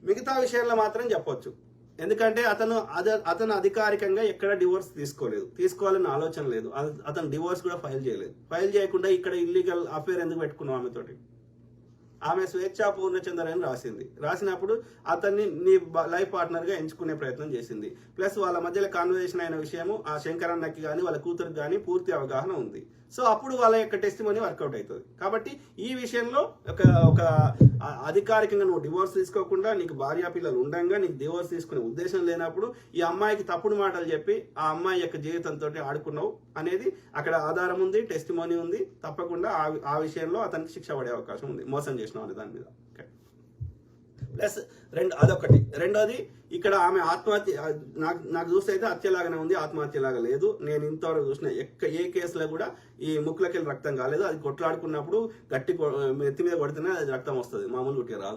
మిగతా విషయాల్లో మాత్రం చెప్పొచ్చు. ఎందుకంటే అతను అధికారికంగా ఎక్కడ డివోర్స్ తీసుకోవాలని ఆలోచన లేదు. అతను డివోర్స్ కూడా ఫైల్ చేయలేదు. ఫైల్ చేయకుండా ఇక్కడ ఇల్లీగల్ అఫేర్ ఎందుకు పెట్టుకున్నావు ఆమెతోటి? ఆమె స్వేచ్ఛా పూర్ణచంద్ర అని రాసినప్పుడు అతన్ని నీ లైఫ్ పార్ట్నర్గా ఎంచుకునే ప్రయత్నం చేసింది. ప్లస్ వాళ్ళ మధ్యలో కాన్వర్జేషన్ అయిన విషయము ఆ శంకరన్నకి కానీ వాళ్ళ కూతురికి కానీ పూర్తి అవగాహన ఉంది. సో అప్పుడు వాళ్ళ యొక్క టెస్టిమనీ వర్కౌట్ అవుతుంది. కాబట్టి ఈ విషయంలో ఒక అధికారికంగా నువ్వు డివోర్స్ తీసుకోకుండా నీకు భార్యా పిల్లలు ఉండంగా నీకు డివోర్స్ తీసుకునే ఉద్దేశం లేనప్పుడు ఈ అమ్మాయికి తప్పుడు మాటలు చెప్పి ఆ అమ్మాయి యొక్క జీవితంతో ఆడుకున్నావు అనేది అక్కడ ఆధారం ఉంది, టెస్టిమనీ ఉంది. తప్పకుండా ఆ విషయంలో అతనికి శిక్ష పడే అవకాశం ఉంది, మోసం చేసిన వాళ్ళు దాని మీద. ప్లస్ అదొకటి. రెండోది, ఇక్కడ ఆమె ఆత్మహత్య నాకు చూస్తే అయితే హత్యలాగానే ఉంది, ఆత్మహత్యలాగా లేదు. నేను ఇంతవరకు చూసిన ఏ కేసులో కూడా ఈ ముక్కులకెళ్ళి రక్తం కాలేదు. అది కొట్లాడుకున్నప్పుడు గట్టి ఎత్తి మీద కొడితేనే అది రక్తం వస్తుంది, మామూలు కొట్టి రాదు.